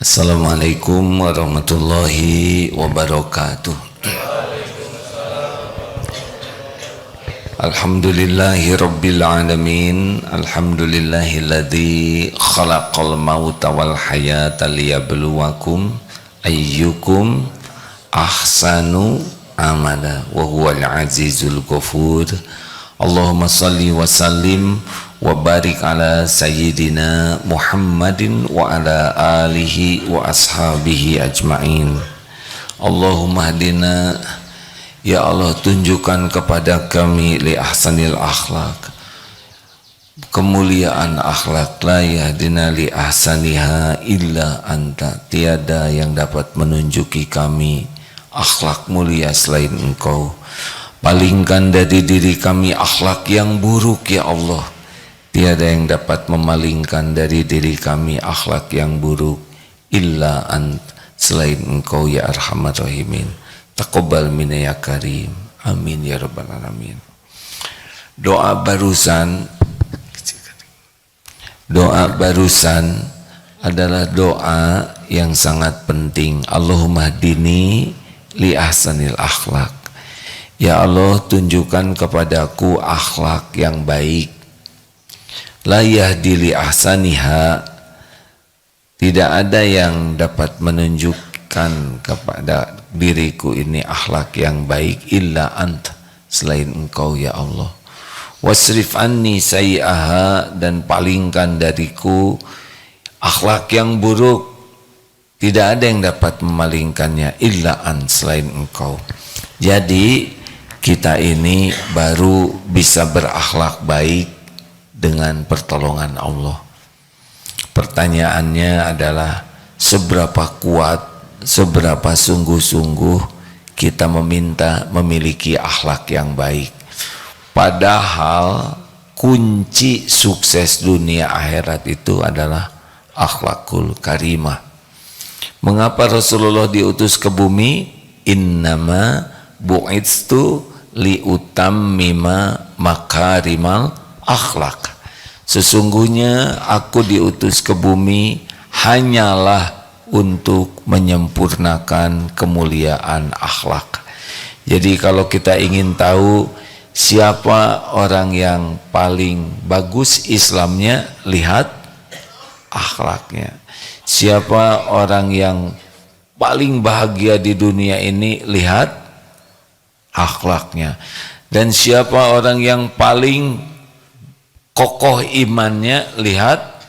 Assalamualaikum warahmatullahi wabarakatuh. Alhamdulillahi rabbil alamin. Alhamdulillahilladzi khalaqal mauta wal hayata liyabluwakum ayyukum ahsanu amala wa huwal azizul ghafur. Allahumma salli wa sallim wa barik ala sayyidina Muhammadin wa ala alihi wa ashabihi ajma'in. Allahumma hadina, ya Allah, tunjukkan kepada kami li ahsanil akhlak, kemuliaan akhlak. La yahdina li ahsaniha illa anta, tiada yang dapat menunjuki kami akhlak mulia selain engkau. Palingkan dari diri kami akhlak yang buruk, ya Allah. Tiada yang dapat memalingkan dari diri kami akhlak yang buruk illa ant, selain engkau ya arhamar rahimin. Taqabbal minna ya karim, amin ya rabbal alamin. Doa barusan adalah doa yang sangat penting. Allahumma hdini li ahsanil akhlak. Ya Allah, tunjukkan kepadaku akhlak yang baik. La yahdi li ahsaniha, tidak ada yang dapat menunjukkan kepada diriku ini akhlak yang baik illa ant, selain engkau ya Allah. Wasrif anni sayyi'aha, dan palingkan dariku akhlak yang buruk. Tidak ada yang dapat memalingkannya illa ant, selain engkau. Jadi kita ini baru bisa berakhlak baik dengan pertolongan Allah. Pertanyaannya adalah seberapa kuat, seberapa sungguh-sungguh kita meminta memiliki akhlak yang baik. Padahal kunci sukses dunia akhirat itu adalah akhlakul karimah. Mengapa Rasulullah diutus ke bumi? Innama bu'itstu liutammima makarimal akhlak. Sesungguhnya aku diutus ke bumi hanyalah untuk menyempurnakan kemuliaan akhlak. Jadi kalau kita ingin tahu siapa orang yang paling bagus Islamnya, lihat akhlaknya. Siapa orang yang paling bahagia di dunia ini, lihat akhlaknya. Dan siapa orang yang paling kokoh imannya, lihat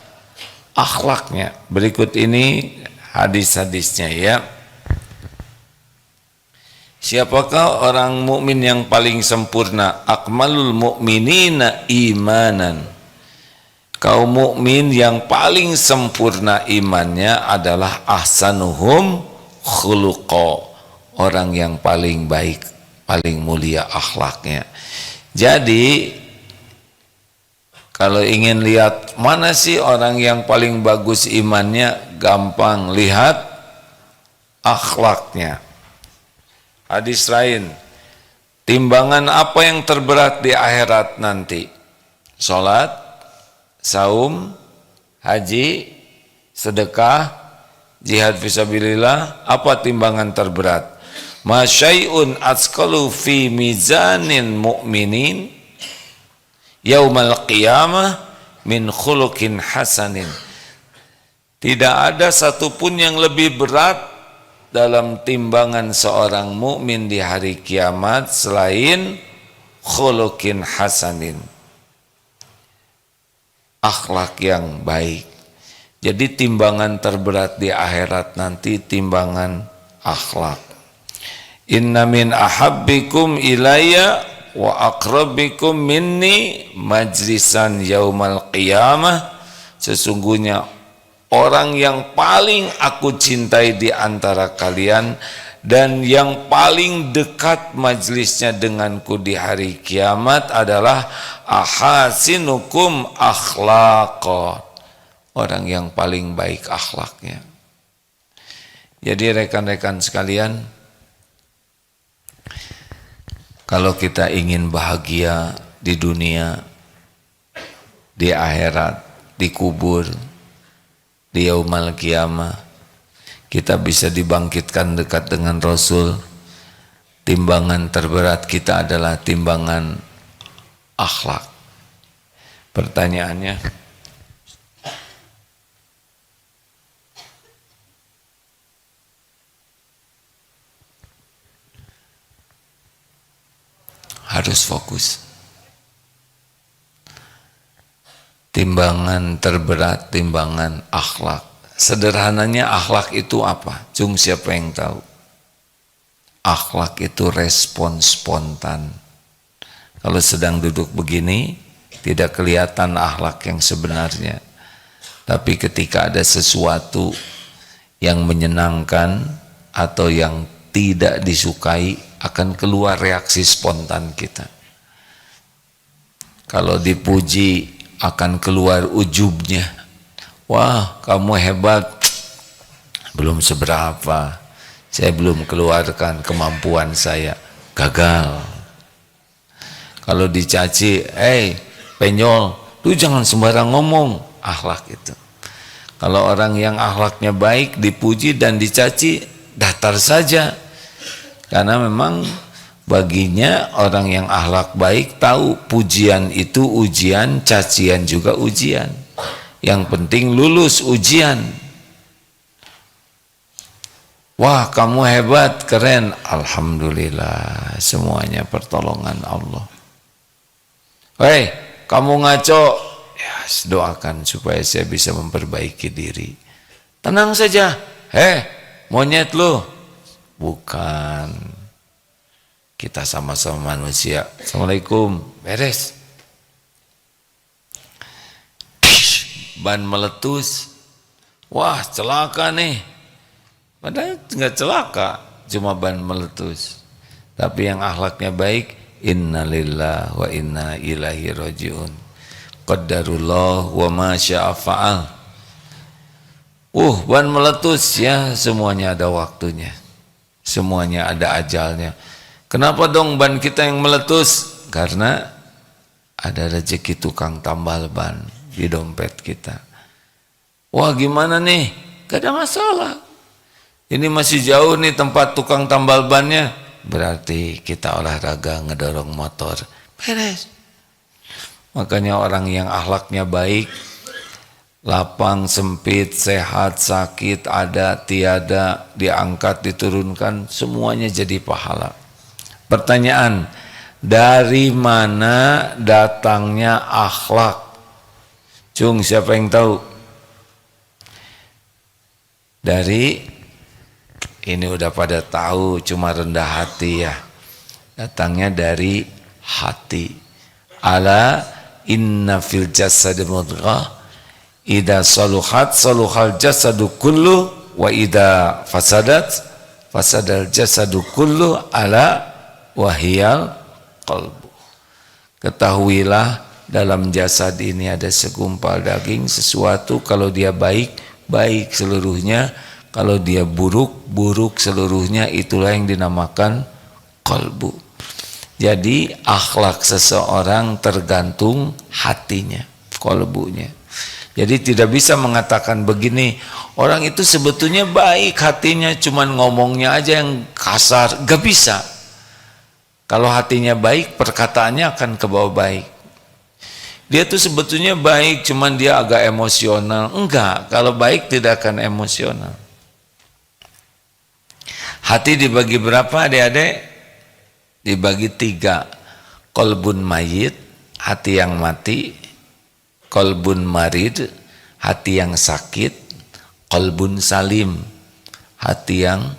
akhlaknya. Berikut ini hadis-hadisnya ya. Siapakah orang mukmin yang paling sempurna? Akmalul mu'minina imanan. Kaum mukmin yang paling sempurna imannya adalah ahsanuhum khuluqa, orang yang paling baik, paling mulia akhlaknya. Jadi kalau ingin lihat mana sih orang yang paling bagus imannya, gampang, lihat akhlaknya. Hadis lain, timbangan apa yang terberat di akhirat nanti? Salat, saum, haji, sedekah, jihad fisabilillah. Apa timbangan terberat? Ma syai'un atsqalu fi mizanin mu'minin yaumal qiyamah min khuluqin hasanin. Tidak ada satupun yang lebih berat dalam timbangan seorang mukmin di hari kiamat selain khuluqin hasanin, akhlak yang baik. Jadi timbangan terberat di akhirat nanti timbangan akhlak. Inna min ahabbikum ilayya wa aqrabikum minni majlisan yaumal qiyamah. Sesungguhnya orang yang paling aku cintai di antara kalian dan yang paling dekat majlisnya denganku di hari kiamat adalah ahasinukum akhlaqa, orang yang paling baik akhlaknya. Jadi rekan-rekan sekalian, kalau kita ingin bahagia di dunia, di akhirat, di kubur, di yaumal qiyamah, kita bisa dibangkitkan dekat dengan Rasul. Timbangan terberat kita adalah timbangan akhlak. Pertanyaannya, harus fokus. Timbangan terberat, timbangan akhlak. Sederhananya akhlak itu apa? Cung, siapa yang tahu? Akhlak itu respon spontan. Kalau sedang duduk begini, tidak kelihatan akhlak yang sebenarnya. Tapi ketika ada sesuatu yang menyenangkan atau yang tidak disukai, akan keluar reaksi spontan kita. Kalau dipuji, akan keluar ujubnya. Wah, kamu hebat. Belum seberapa. Saya belum keluarkan kemampuan saya. Gagal. Kalau dicaci, penyol, lu jangan sembarang ngomong. Akhlak itu. Kalau orang yang akhlaknya baik, dipuji dan dicaci, datar saja. Karena memang baginya orang yang akhlak baik tahu pujian itu ujian, cacian juga ujian. Yang penting lulus ujian. Wah, kamu hebat, keren. Alhamdulillah, semuanya pertolongan Allah. Hei, kamu ngaco. Ya, doakan supaya saya bisa memperbaiki diri. Tenang saja. Monyet lu. Bukan. Kita sama-sama manusia. Assalamualaikum. Beres. Ban meletus. Wah, celaka nih. Padahal enggak celaka, cuma ban meletus. Tapi yang akhlaknya baik, innalillahi wa inna ilaihi rajiun. Qadarullah wa ma syaa fa'al. Ban meletus, ya semuanya ada waktunya. Semuanya ada ajalnya. Kenapa dong ban kita yang meletus? Karena ada rezeki tukang tambal ban di dompet kita. Wah, gimana nih? Gak ada masalah. Ini masih jauh nih tempat tukang tambal bannya. Berarti kita olahraga ngedorong motor. Beres. Makanya orang yang akhlaknya baik, lapang, sempit, sehat, sakit, ada, tiada, diangkat, diturunkan, semuanya jadi pahala. Pertanyaan, dari mana datangnya akhlak? Cung, siapa yang tahu? Dari, ini udah pada tahu, cuma rendah hati ya. Datangnya dari hati. Ala inna fil jasad mudghah, idza saluhat saluhal jasadu kullu, wa idza fasadat fasadal jasadu kullu, ala wahiyal qalbu. Ketahuilah dalam jasad ini ada segumpal daging, sesuatu kalau dia baik, baik seluruhnya, kalau dia buruk, buruk seluruhnya. Itulah yang dinamakan qalbu. Jadi akhlak seseorang tergantung hatinya, qalbunya. Jadi tidak bisa mengatakan begini, orang itu sebetulnya baik hatinya, cuman ngomongnya aja yang kasar, gak bisa. Kalau hatinya baik, perkataannya akan ke bawah baik. Dia tuh sebetulnya baik, cuman dia agak emosional. Enggak, kalau baik tidak akan emosional. Hati dibagi berapa adik-adik? Dibagi 3. Qalbun mayit, hati yang mati. Qalbun marid, hati yang sakit. Qalbun salim, hati yang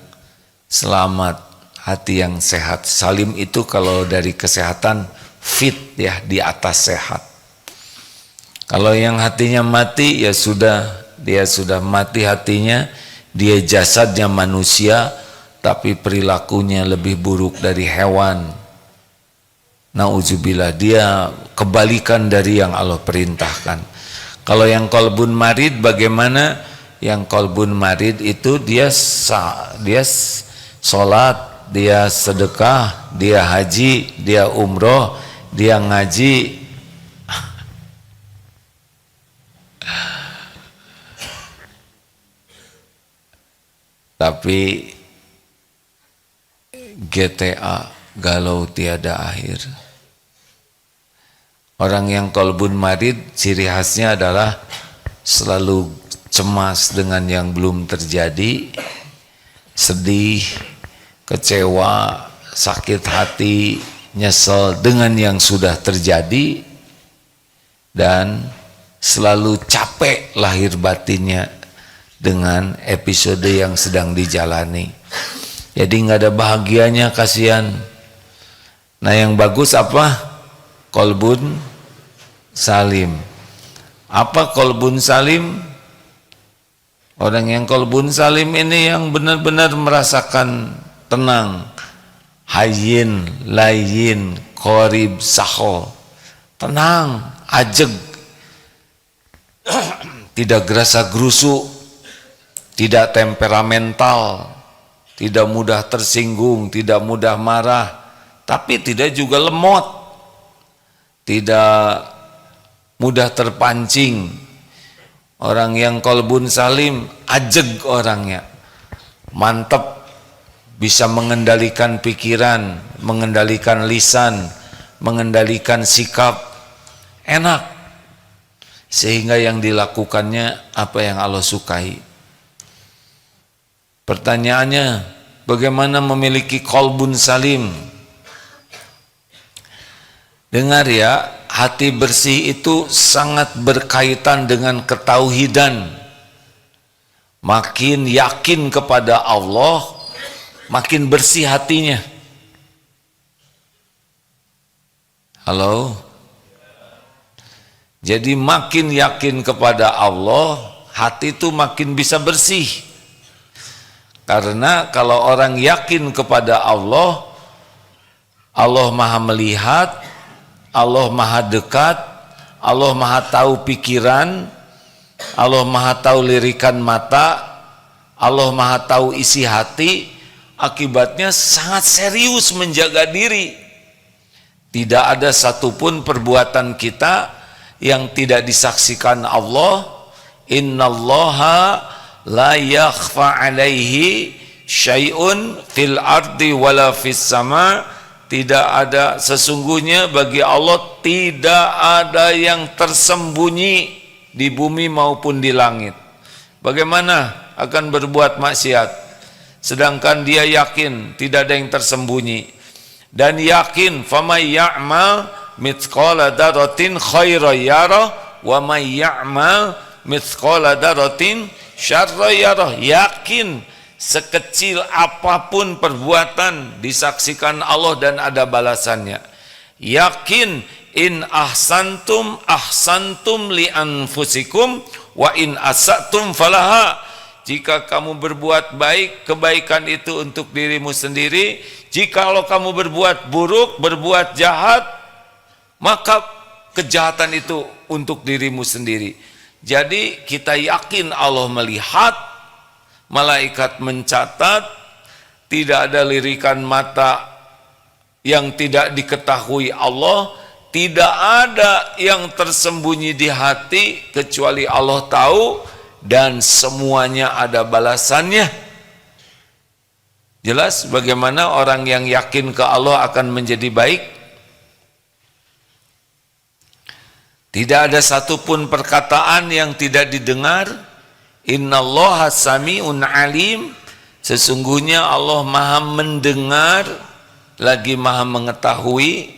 selamat, hati yang sehat. Salim itu kalau dari kesehatan fit ya, di atas sehat. Kalau yang hatinya mati ya sudah, dia sudah mati hatinya, dia jasadnya manusia tapi perilakunya lebih buruk dari hewan. Nauzubillah, dia kebalikan dari yang Allah perintahkan. Kalau yang qalbun marid bagaimana? Yang qalbun marid itu dia sholat, dia sedekah, dia haji, dia umroh, dia ngaji. Tapi GTA, galau tiada akhir. Orang yang qalbun marid ciri khasnya adalah selalu cemas dengan yang belum terjadi, sedih, kecewa, sakit hati, nyesel dengan yang sudah terjadi, dan selalu capek lahir batinnya dengan episode yang sedang dijalani. Jadi nggak ada bahagianya, kasihan. Nah yang bagus apa? Qalbun salim. Apa qalbun salim? Orang yang qalbun salim ini yang benar-benar merasakan tenang, hayyin, layyin, qarib, sahol. Tenang, ajeg, tidak gerasa gerusuk, tidak temperamental, tidak mudah tersinggung, tidak mudah marah, tapi tidak juga lemot, tidak mudah terpancing. Orang yang qalbun salim ajeg orangnya, mantap, bisa mengendalikan pikiran, mengendalikan lisan, mengendalikan sikap, enak, sehingga yang dilakukannya apa yang Allah sukai. Pertanyaannya, bagaimana memiliki qalbun salim? Dengar ya, hati bersih itu sangat berkaitan dengan ketauhidan. Makin yakin kepada Allah, makin bersih hatinya. Halo? Jadi makin yakin kepada Allah, hati itu makin bisa bersih. Karena kalau orang yakin kepada Allah, Allah maha melihat, Allah maha dekat, Allah maha tahu pikiran, Allah maha tahu lirikan mata, Allah maha tahu isi hati. Akibatnya sangat serius menjaga diri. Tidak ada satupun perbuatan kita yang tidak disaksikan Allah. Innallaha la yakhfa alaihi syai'un fil ardi wala fis sama. Tidak ada, sesungguhnya bagi Allah tidak ada yang tersembunyi di bumi maupun di langit. Bagaimana akan berbuat maksiat sedangkan dia yakin tidak ada yang tersembunyi, dan yakin famay ya'mal mithqala dzarratin khairan yarah wa may ya'mal mithqala dzarratin syarran yarah. Yakin sekecil apapun perbuatan disaksikan Allah dan ada balasannya. Yakin in ahsantum ahsantum li anfusikum wa in asatum falaha. Jika kamu berbuat baik, kebaikan itu untuk dirimu sendiri. Jikalau kamu berbuat buruk, berbuat jahat, maka kejahatan itu untuk dirimu sendiri. Jadi kita yakin Allah melihat, malaikat mencatat, tidak ada lirikan mata yang tidak diketahui Allah, tidak ada yang tersembunyi di hati kecuali Allah tahu, dan semuanya ada balasannya. Jelas bagaimana orang yang yakin ke Allah akan menjadi baik. Tidak ada satupun perkataan yang tidak didengar. Innallaha sami'un alim. Sesungguhnya Allah maha mendengar lagi maha mengetahui.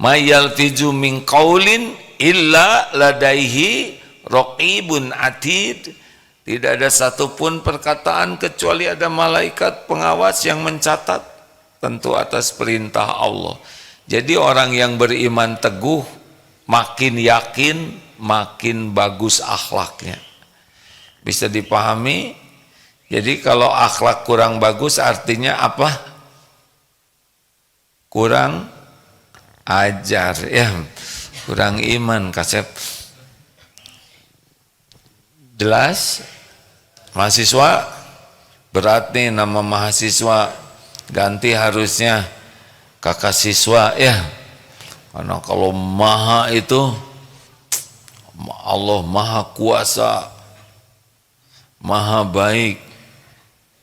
Mayalfizu min qaulin illa ladaihi raqibun atid. Tidak ada satupun perkataan kecuali ada malaikat pengawas yang mencatat, tentu atas perintah Allah. Jadi orang yang beriman teguh makin yakin, makin bagus akhlaknya. Bisa dipahami? Jadi kalau akhlak kurang bagus artinya apa? Kurang ajar, ya, kurang iman, Kasep. Jelas? Mahasiswa, berat nih nama mahasiswa, ganti harusnya kakak siswa, ya. Karena kalau maha itu Allah maha kuasa, maha baik,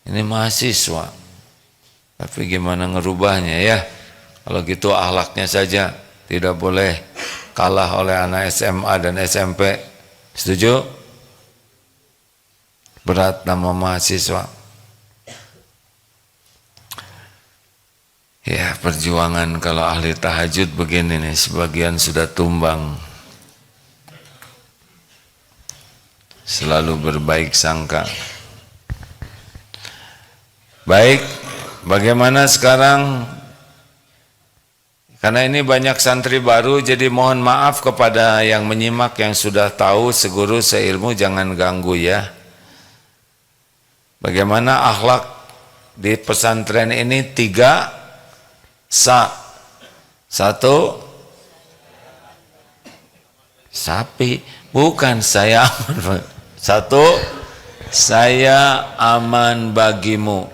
Ini mahasiswa. Tapi gimana ngerubahnya ya? Kalau gitu akhlaknya saja, tidak boleh kalah oleh anak SMA dan SMP. Setuju? Berat nama mahasiswa. Ya, perjuangan kalau ahli tahajud begini nih, sebagian sudah tumbang. Selalu berbaik sangka. Baik, bagaimana sekarang? Karena ini banyak santri baru, jadi mohon maaf kepada yang menyimak, yang sudah tahu, seguru seilmu, jangan ganggu ya. Bagaimana akhlak di pesantren ini? 3 sa. 1 sapi, bukan saya aman. 1 saya aman bagimu.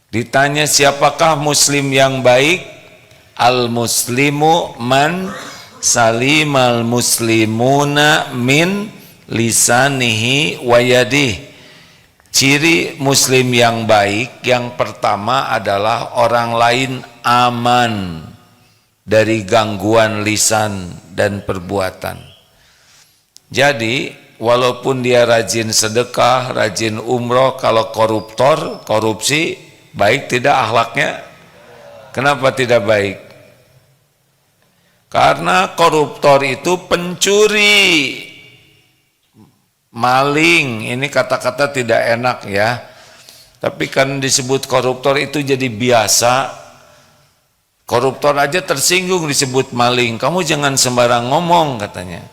Ditanya siapakah muslim yang baik? Al-muslimu man salimal muslimuna min lisanihi wa yadihi. Ciri muslim yang baik yang pertama adalah orang lain aman dari gangguan lisan dan perbuatan. Jadi walaupun dia rajin sedekah, rajin umroh, kalau koruptor, korupsi, baik tidak akhlaknya? Kenapa tidak baik? Karena koruptor itu pencuri, maling. Ini kata-kata tidak enak ya. Tapi kan disebut koruptor itu jadi biasa. Koruptor aja tersinggung disebut maling. Kamu jangan sembarang ngomong katanya.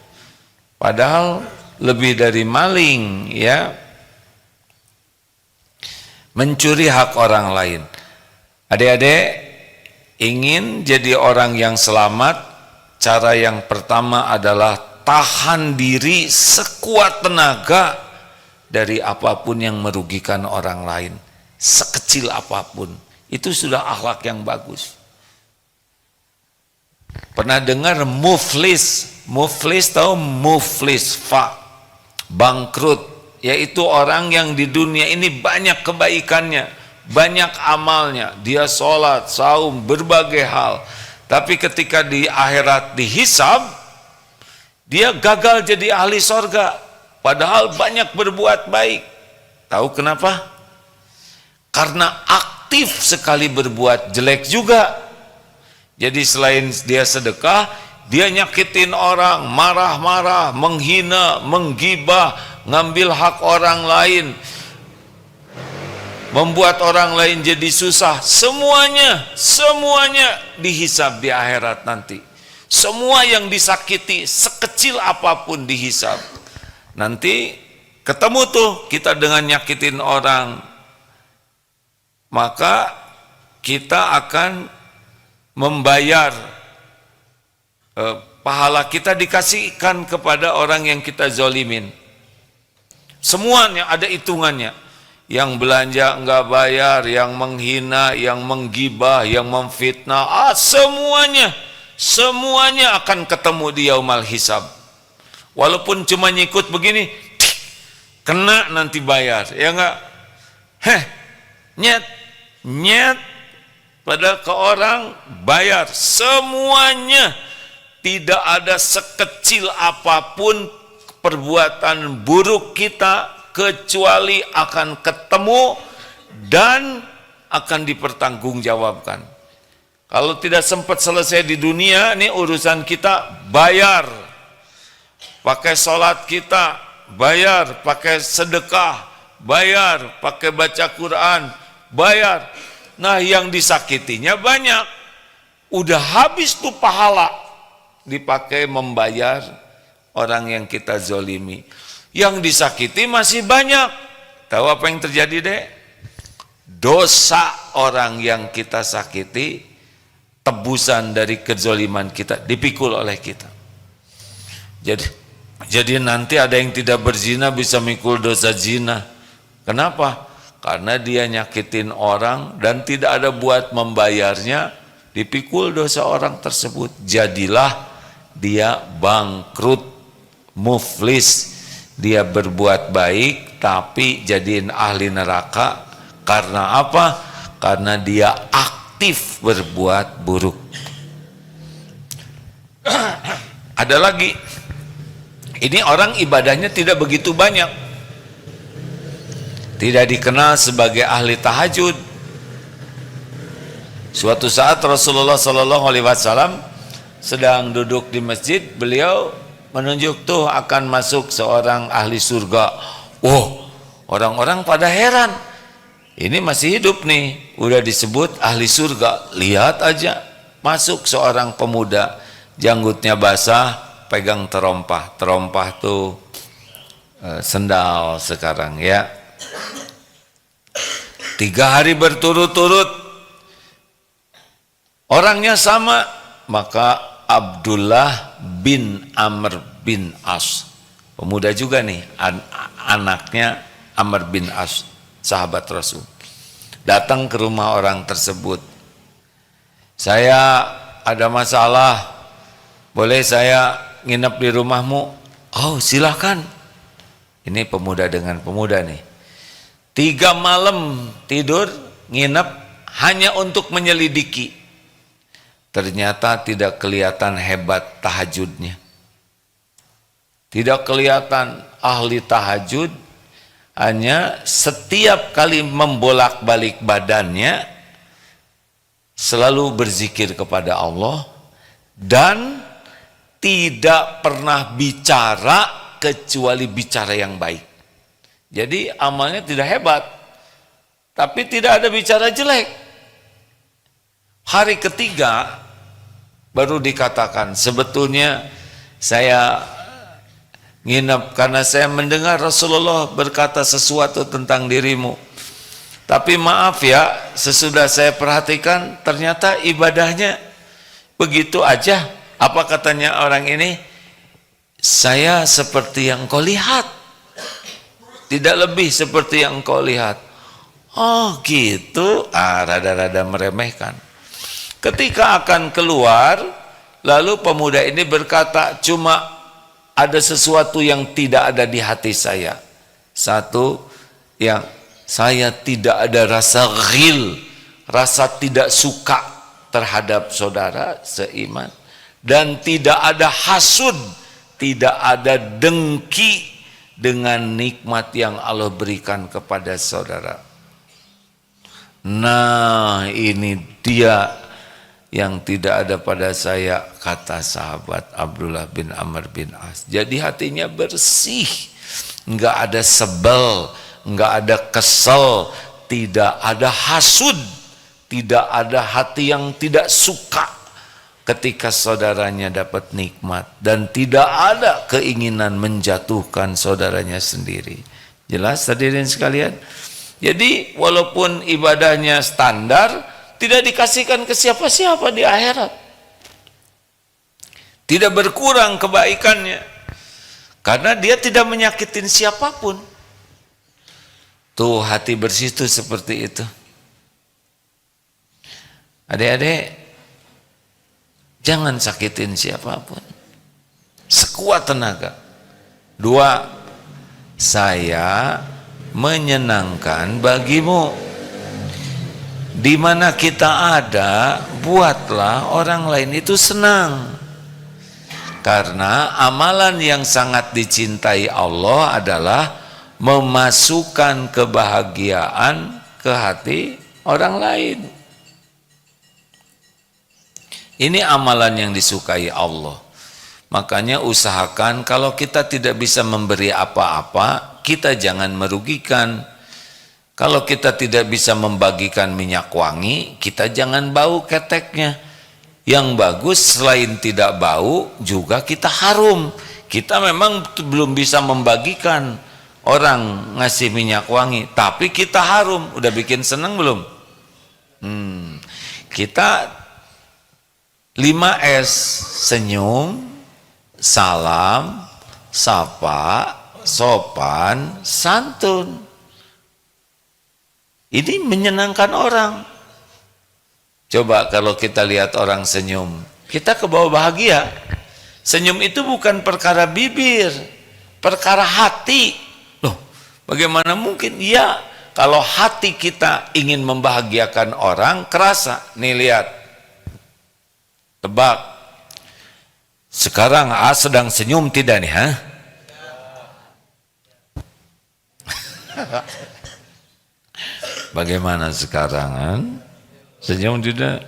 Padahal lebih dari maling ya. Mencuri hak orang lain. Adik-adik ingin jadi orang yang selamat, cara yang pertama adalah tahan diri sekuat tenaga dari apapun yang merugikan orang lain, sekecil apapun. Itu sudah akhlak yang bagus. Pernah dengar muflis? Muflis tahu muflis, bangkrut, yaitu orang yang di dunia ini banyak kebaikannya, banyak amalnya, dia sholat, saum, berbagai hal. Tapi ketika di akhirat dihisab, dia gagal jadi ahli sorga, padahal banyak berbuat baik. Tahu kenapa? Karena aktif sekali berbuat jelek juga. Jadi selain dia sedekah, dia nyakitin orang, marah-marah, menghina, menggibah, ngambil hak orang lain, membuat orang lain jadi susah. Semuanya dihisab di akhirat nanti. Semua yang disakiti sekecil apapun dihisab. Nanti ketemu tuh kita dengan nyakitin orang, maka kita akan membayar, pahala kita dikasihkan kepada orang yang kita zolimin. Semuanya ada hitungannya. Yang belanja enggak bayar, yang menghina, yang menggibah, yang memfitnah, semuanya akan ketemu di yaumal hisab. Walaupun cuma nyikut begini, kena nanti bayar, ya enggak? Nyet pada ke orang bayar semuanya. Tidak ada sekecil apapun perbuatan buruk kita kecuali akan ketemu dan akan dipertanggungjawabkan. Kalau tidak sempat selesai di dunia, ini urusan kita bayar. Pakai sholat kita bayar, pakai sedekah bayar, pakai baca Quran bayar. Nah yang disakitinya banyak, udah habis tuh pahala dipakai membayar orang yang kita zolimi. Yang disakiti masih banyak. Tahu apa yang terjadi dek? Dosa orang yang kita sakiti, tebusan dari kezoliman kita dipikul oleh kita. Jadi nanti ada yang tidak berzina bisa mikul dosa zina. Kenapa? Karena dia nyakitin orang dan tidak ada buat membayarnya, dipikul dosa orang tersebut. Jadilah dia bangkrut, muflis. Dia berbuat baik tapi jadiin ahli neraka Karena apa? Karena dia aktif berbuat buruk. Ada lagi, ini orang ibadahnya tidak begitu banyak, tidak dikenal sebagai ahli tahajud. Suatu saat Rasulullah SAW sedang duduk di masjid, beliau menunjuk tuh akan masuk seorang ahli surga. Orang-orang pada heran, ini masih hidup nih, udah disebut ahli surga. Lihat aja, masuk seorang pemuda, janggutnya basah, pegang terompah. Terompah tuh sendal sekarang ya. 3 hari berturut-turut orangnya sama, maka Abdullah bin Amr bin As, pemuda juga nih, anaknya Amr bin As, sahabat Rasul, datang ke rumah orang tersebut. Saya ada masalah, boleh saya nginep di rumahmu? Oh silahkan. Ini pemuda dengan pemuda nih, 3 malam tidur nginep hanya untuk menyelidiki. Ternyata tidak kelihatan hebat tahajudnya, tidak kelihatan ahli tahajud, hanya setiap kali membolak-balik badannya selalu berzikir kepada Allah dan tidak pernah bicara kecuali bicara yang baik. Jadi amalnya tidak hebat, tapi tidak ada bicara jelek. Hari ketiga baru dikatakan, sebetulnya saya nginep karena saya mendengar Rasulullah berkata sesuatu tentang dirimu. Tapi maaf ya, sesudah saya perhatikan ternyata ibadahnya begitu aja. Apa katanya orang ini? Saya seperti yang kau lihat, tidak lebih seperti yang kau lihat. Oh gitu, rada-rada meremehkan. Ketika akan keluar, lalu pemuda ini berkata, cuma ada sesuatu yang tidak ada di hati saya. Satu, yang saya tidak ada rasa ghil, rasa tidak suka terhadap saudara seiman, dan tidak ada hasud, tidak ada dengki dengan nikmat yang Allah berikan kepada saudara. Nah ini dia yang tidak ada pada saya, kata sahabat Abdullah bin Amr bin As. Jadi hatinya bersih, enggak ada sebel, enggak ada kesel, tidak ada hasud, tidak ada hati yang tidak suka ketika saudaranya dapat nikmat, dan tidak ada keinginan menjatuhkan saudaranya sendiri. Jelas hadirin sekalian? Jadi walaupun ibadahnya standar, tidak dikasihkan ke siapa-siapa di akhirat, tidak berkurang kebaikannya karena dia tidak menyakitin siapapun. Tuh hati bersih itu seperti itu. Adik-adik, jangan sakitin siapapun sekuat tenaga. 2, saya menyenangkan bagimu. Di mana kita ada, buatlah orang lain itu senang. Karena amalan yang sangat dicintai Allah adalah memasukkan kebahagiaan ke hati orang lain. Ini amalan yang disukai Allah. Makanya usahakan kalau kita tidak bisa memberi apa-apa, kita jangan merugikan. Kalau kita tidak bisa membagikan minyak wangi, kita jangan bau keteknya. Yang bagus selain tidak bau, juga kita harum. Kita memang belum bisa membagikan orang ngasih minyak wangi, tapi kita harum. Udah bikin seneng belum? Kita 5S, senyum, salam, sapa, sopan, santun. Ini menyenangkan orang. Coba kalau kita lihat orang senyum, kita kebawa bahagia. Senyum itu bukan perkara bibir, perkara hati. Loh, bagaimana mungkin? Ya, Kalau hati kita ingin membahagiakan orang, kerasa. Nih lihat, tebak. Sekarang sedang senyum tidak nih, ha? Bagaimana sekarang, kan? Senyum tidak?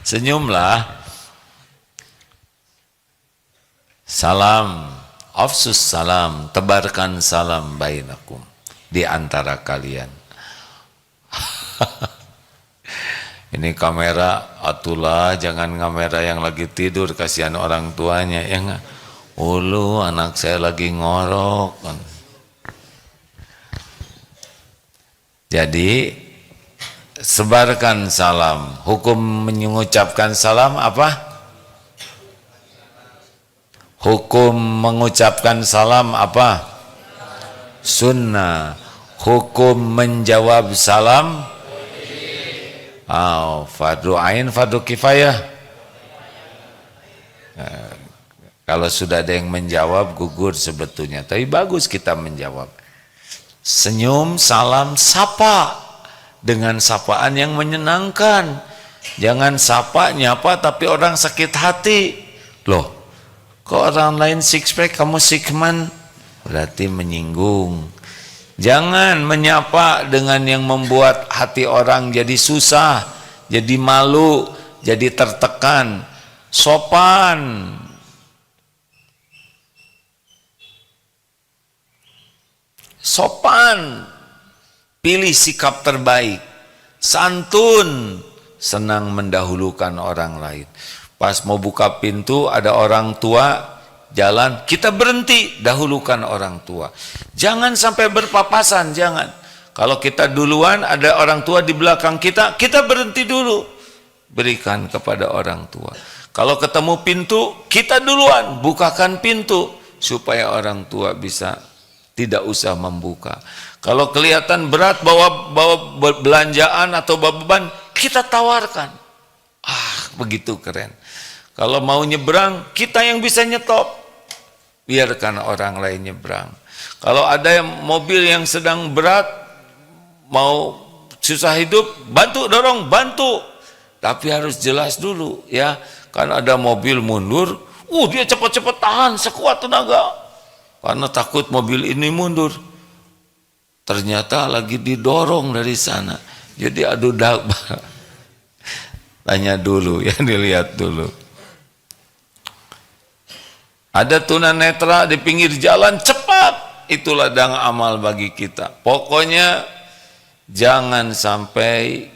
Senyumlah. Salam, afsus salam, tebarkan salam bainakum, di antara kalian. Ini kamera, atulah jangan kamera yang lagi tidur, kasihan orang tuanya, ya enggak? Ulu, anak saya lagi ngorok. Jadi sebarkan salam. Hukum mengucapkan salam apa? Hukum mengucapkan salam apa? Sunnah. Hukum menjawab salam? Fardu ain, fardu kifayah. Kalau sudah ada yang menjawab, gugur sebetulnya. Tapi bagus kita menjawab. Senyum, salam, sapa dengan sapaan yang menyenangkan. Jangan sapa, nyapa tapi orang sakit hati. Loh, kok orang lain six pack, kamu sikman? Berarti menyinggung. Jangan menyapa dengan yang membuat hati orang jadi susah, jadi malu, jadi tertekan. Sopan. Sopan. Pilih sikap terbaik. Santun. Senang mendahulukan orang lain. Pas mau buka pintu ada orang tua jalan, kita berhenti, dahulukan orang tua. Jangan sampai berpapasan, jangan. Kalau kita duluan, ada orang tua di belakang kita, kita berhenti dulu. Berikan kepada orang tua. Kalau ketemu pintu, kita duluan, bukakan pintu. Supaya orang tua bisa tidak usah membuka. Kalau kelihatan berat bawa belanjaan atau bawa beban, kita tawarkan. Begitu keren. Kalau mau nyebrang, kita yang bisa nyetop. Biarkan orang lain nyebrang. Kalau ada mobil yang sedang berat, mau susah hidup, bantu, dorong, bantu. Tapi harus jelas dulu, ya. Kan ada mobil mundur, dia cepat-cepat tahan sekuat tenaga. Karena takut mobil ini mundur. Ternyata lagi didorong dari sana. Jadi adu dakba. Tanya dulu, ya, dilihat dulu. Ada tunanetra di pinggir jalan, cepat. Itu ladang amal bagi kita. Pokoknya jangan sampai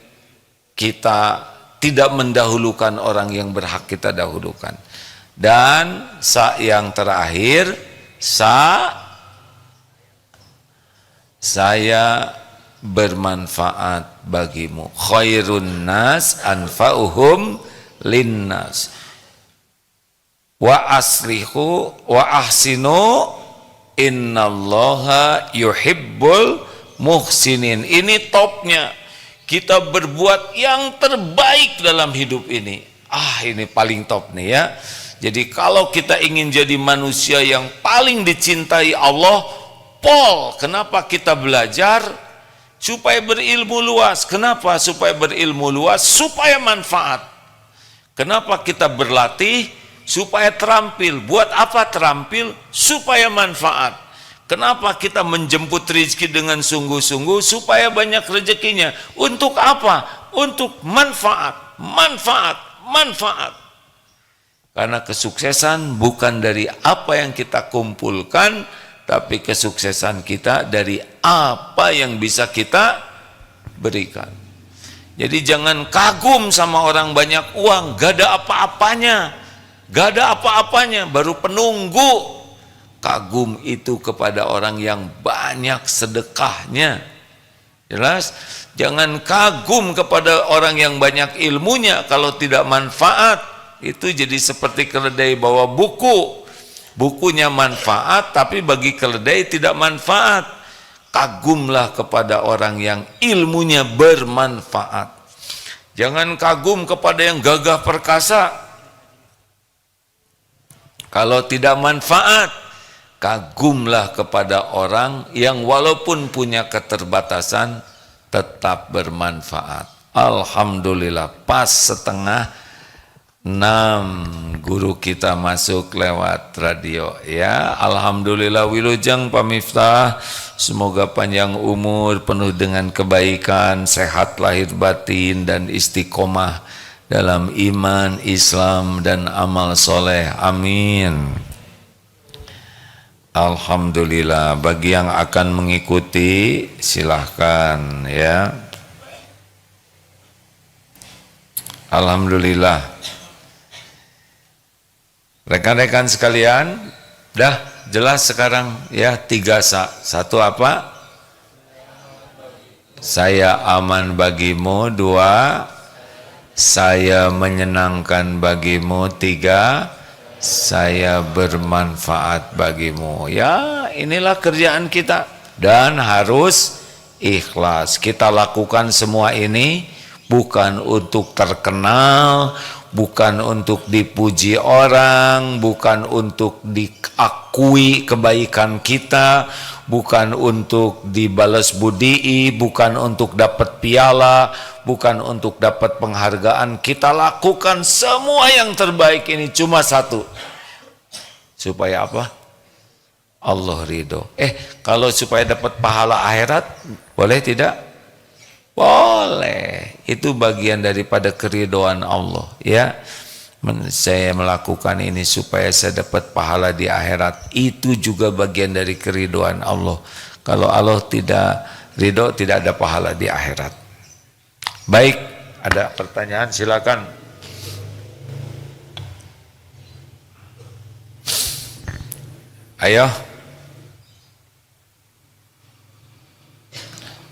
kita tidak mendahulukan orang yang berhak kita dahulukan. Dan yang terakhir, saya bermanfaat bagimu. Khairun nas anfa'uhum linnas. Wa aslihu wa ahsinu innallaha yuhibbul muhsinin. Ini topnya. Kita berbuat yang terbaik dalam hidup ini. Ini paling top nih, ya. Jadi kalau kita ingin jadi manusia yang paling dicintai Allah, kenapa kita belajar? Supaya berilmu luas. Kenapa supaya berilmu luas? Supaya manfaat. Kenapa kita berlatih? Supaya terampil. Buat apa terampil? Supaya manfaat. Kenapa kita menjemput rezeki dengan sungguh-sungguh? Supaya banyak rezekinya. Untuk apa? Untuk manfaat. Manfaat. Manfaat. Karena kesuksesan bukan dari apa yang kita kumpulkan, tapi kesuksesan kita dari apa yang bisa kita berikan. Jadi jangan kagum sama orang banyak uang, gak ada apa-apanya. Gak ada apa-apanya, baru penunggu. Kagum itu kepada orang yang banyak sedekahnya. Jelas? Jangan kagum kepada orang yang banyak ilmunya. Kalau tidak manfaat, itu jadi seperti keledai bawa buku. Bukunya manfaat, tapi bagi keledai tidak manfaat. Kagumlah kepada orang yang ilmunya bermanfaat. Jangan kagum kepada yang gagah perkasa. Kalau tidak manfaat, kagumlah kepada orang yang walaupun punya keterbatasan tetap bermanfaat. Alhamdulillah, pas setengah 6 guru kita masuk lewat radio ya. Alhamdulillah, wilujeng Pak Miftah, semoga panjang umur, penuh dengan kebaikan, sehat lahir batin dan istiqomah dalam iman, Islam dan amal soleh, amin. Alhamdulillah, bagi yang akan mengikuti silahkan ya. Alhamdulillah. Rekan-rekan sekalian, dah jelas sekarang ya, 3 satu apa? Saya aman bagimu. 2, saya menyenangkan bagimu. 3, saya bermanfaat bagimu. Ya, inilah kerjaan kita dan harus ikhlas. Kita lakukan semua ini bukan untuk terkenal, bukan untuk dipuji orang, bukan untuk diakui kebaikan kita, bukan untuk dibalas budii, bukan untuk dapat piala, bukan untuk dapat penghargaan. Kita lakukan semua yang terbaik ini cuma satu. Supaya apa? Allah ridho. Kalau supaya dapat pahala akhirat, boleh tidak? Boleh, itu bagian daripada keridhaan Allah ya. Saya melakukan ini supaya saya dapat pahala di akhirat, itu juga bagian dari keridhaan Allah. Kalau Allah tidak ridho, tidak ada pahala di akhirat. Baik, ada pertanyaan silakan. Ayo,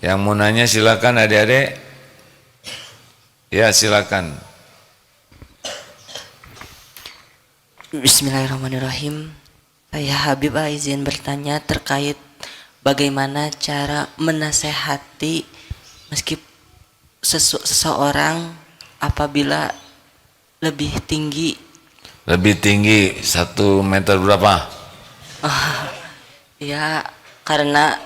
yang mau nanya silakan adik-adik. Ya silakan. Bismillahirrahmanirrahim. Saya Habib izin bertanya terkait bagaimana cara menasehati meski seseorang apabila lebih tinggi. Lebih tinggi 1 meter berapa? Ya karena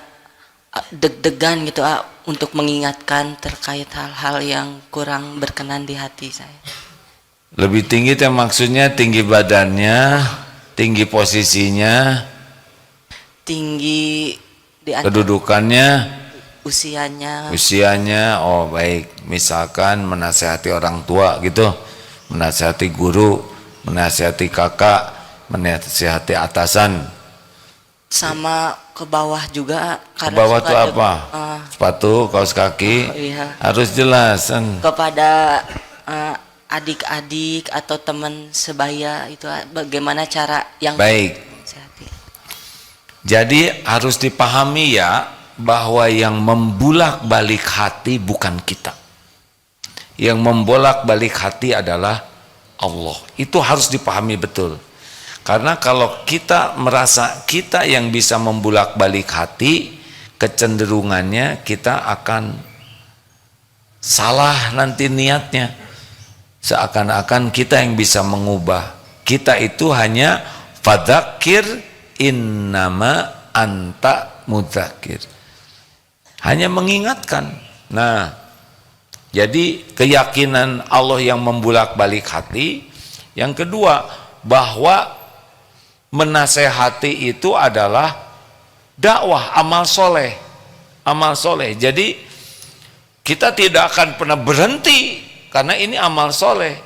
deg-degan gitu untuk mengingatkan terkait hal-hal yang kurang berkenan di hati saya. Lebih tinggi itu maksudnya tinggi badannya, tinggi posisinya, tinggi di kedudukannya, usianya. Oh baik, misalkan menasihati orang tua gitu, menasihati guru, menasihati kakak, menasihati atasan. Sama ke bawah juga. Ke bawah itu apa? Sepatu, kaos kaki, iya. Harus jelas. Kepada adik-adik atau teman sebaya itu bagaimana cara yang baik. Jadi harus dipahami ya, bahwa yang membolak-balik hati bukan kita. Yang membolak-balik hati adalah Allah. Itu harus dipahami betul. Karena kalau kita merasa kita yang bisa membolak-balik hati, kecenderungannya kita akan salah nanti niatnya. Seakan-akan kita yang bisa mengubah. Kita itu hanya fadzakir innama anta mudzakir. Hanya mengingatkan. Nah, jadi keyakinan Allah yang membolak-balik hati. Yang kedua, bahwa menasehati itu adalah dakwah, amal soleh. Amal soleh. Jadi kita tidak akan pernah berhenti karena ini amal soleh.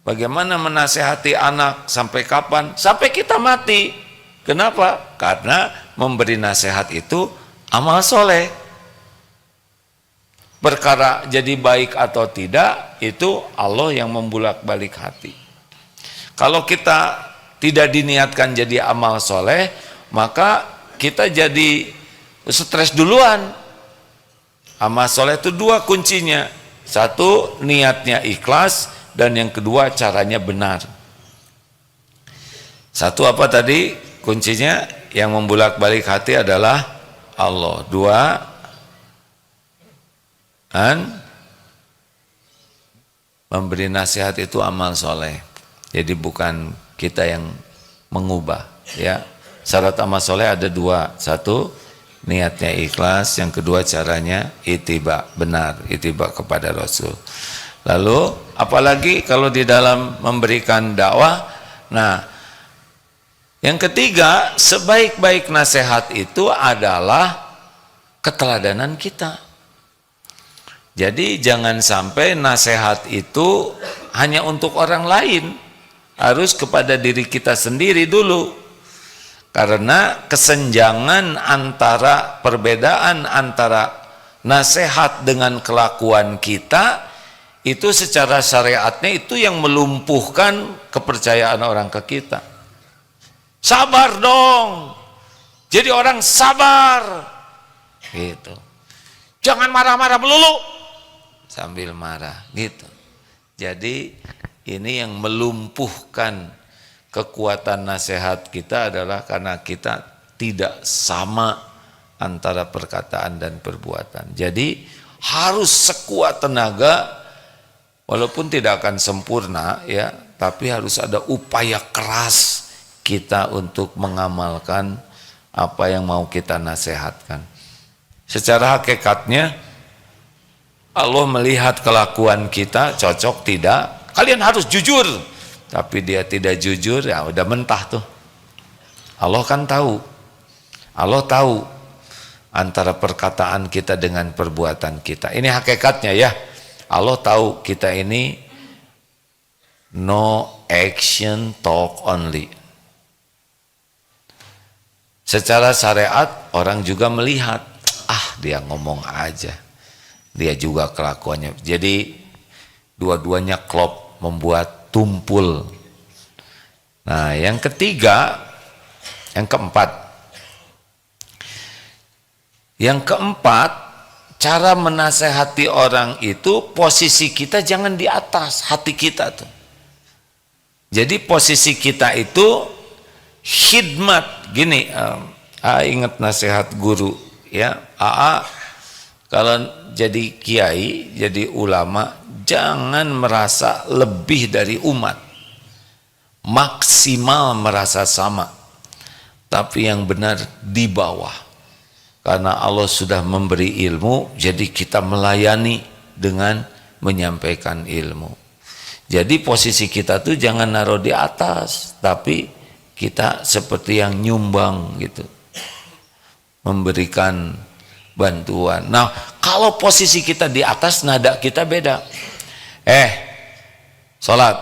Bagaimana menasehati anak sampai kapan? Sampai kita mati. Kenapa? Karena memberi nasihat itu amal soleh. Perkara jadi baik atau tidak itu Allah yang membolak-balik hati. Kalau kita tidak diniatkan jadi amal soleh, maka kita jadi stres duluan. Amal soleh itu 2 kuncinya. 1, niatnya ikhlas, dan yang kedua caranya benar. 1 apa tadi kuncinya? Yang membolak-balik hati adalah Allah. 2, memberi nasihat itu amal soleh. Jadi bukan kita yang mengubah ya. syarat amal soleh ada dua. Satu, niatnya ikhlas. Yang kedua, caranya ittiba, benar, ittiba kepada Rasul. Lalu apalagi kalau di dalam memberikan dakwah. Nah, yang ketiga, sebaik-baik nasihat itu adalah keteladanan kita. Jadi jangan sampai nasihat itu hanya untuk orang lain, harus kepada diri kita sendiri dulu. Karena kesenjangan antara, perbedaan antara nasihat dengan kelakuan kita, itu secara syariatnya itu yang melumpuhkan kepercayaan orang ke kita. Sabar dong, jadi orang sabar gitu. Jangan marah-marah melulu sambil marah gitu. Jadi ini yang melumpuhkan kekuatan nasihat kita adalah karena kita tidak sama antara perkataan dan perbuatan. Jadi harus sekuat tenaga, walaupun tidak akan sempurna ya, tapi harus ada upaya keras kita untuk mengamalkan apa yang mau kita nasihatkan. Secara hakikatnya Allah melihat kelakuan kita cocok tidak, kalian harus jujur. Tapi dia tidak jujur, ya udah mentah tuh. Allah kan tahu. Allah tahu antara perkataan kita dengan perbuatan kita. Ini hakikatnya ya. Allah tahu kita ini no action talk only. Secara syariat orang juga melihat, dia ngomong aja, dia juga kelakuannya. Jadi dua-duanya klop, membuat tumpul. Nah, yang ketiga, yang keempat, cara menasehati orang itu posisi kita jangan di atas hati kita tuh. Jadi posisi kita itu khidmat. Gini, ingat nasihat guru ya, kalau jadi kiai, jadi ulama, jangan merasa lebih dari umat, maksimal merasa sama, tapi yang benar di bawah. Karena Allah sudah memberi ilmu, jadi kita melayani dengan menyampaikan ilmu. Jadi posisi kita tuh jangan naruh di atas, tapi kita seperti yang nyumbang gitu, memberikan bantuan. Nah, kalau posisi kita di atas, nada kita beda. Sholat,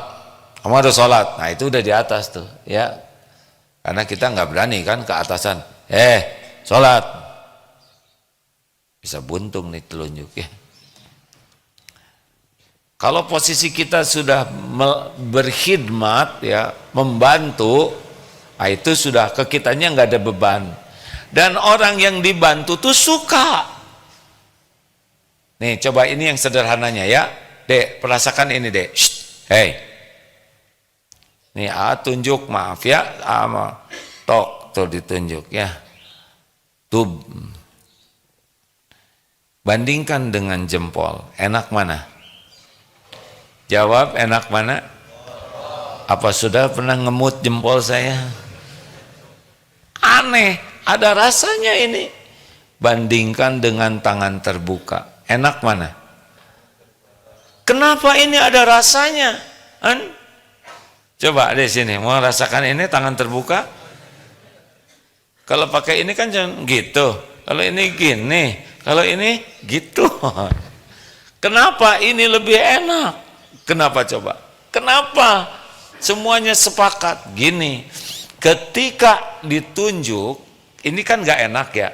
kamu ada sholat, nah itu udah di atas tuh ya, karena kita nggak berani kan ke atasan. Sholat, bisa buntung nih telunjuk ya. Kalau posisi kita sudah berkhidmat ya, membantu, nah itu sudah ke kitanya nggak ada beban. Dan orang yang dibantu tuh suka. Nih coba ini yang sederhananya ya, Dek, perasakan ini Dek. Nih tunjuk, maaf ya, tok tuh ditunjuk ya. Tuh bandingkan dengan jempol, enak mana? Jawab, enak mana? Apa sudah pernah ngemut jempol saya? Aneh, ada rasanya ini. Bandingkan dengan tangan terbuka, enak mana? Kenapa ini ada rasanya? Coba di sini, mau rasakan ini tangan terbuka? Kalau pakai ini kan jangan gitu. Kalau ini gini, kalau ini gitu. Kenapa ini lebih enak? Kenapa coba? Kenapa? Semuanya sepakat gini. Ketika ditunjuk, ini kan gak enak ya.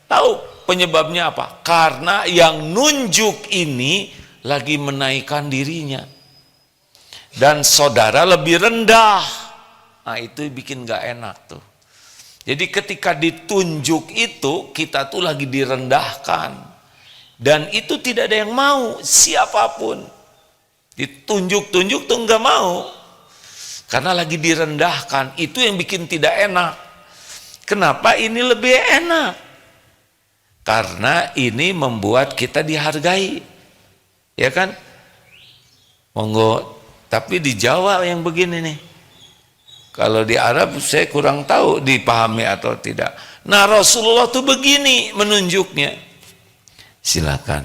Tahu penyebabnya apa? Karena yang nunjuk ini lagi menaikkan dirinya. Dan saudara lebih rendah. Nah itu bikin gak enak tuh. Jadi ketika ditunjuk itu, kita tuh lagi direndahkan. Dan itu tidak ada yang mau, siapapun. Ditunjuk-tunjuk tuh nggak mau. Karena lagi direndahkan, itu yang bikin tidak enak. Kenapa ini lebih enak? Karena ini membuat kita dihargai. Ya kan? Monggo, tapi di Jawa yang begini nih. Kalau di Arab saya kurang tahu dipahami atau tidak. Nah, Rasulullah tuh begini menunjuknya. Silakan.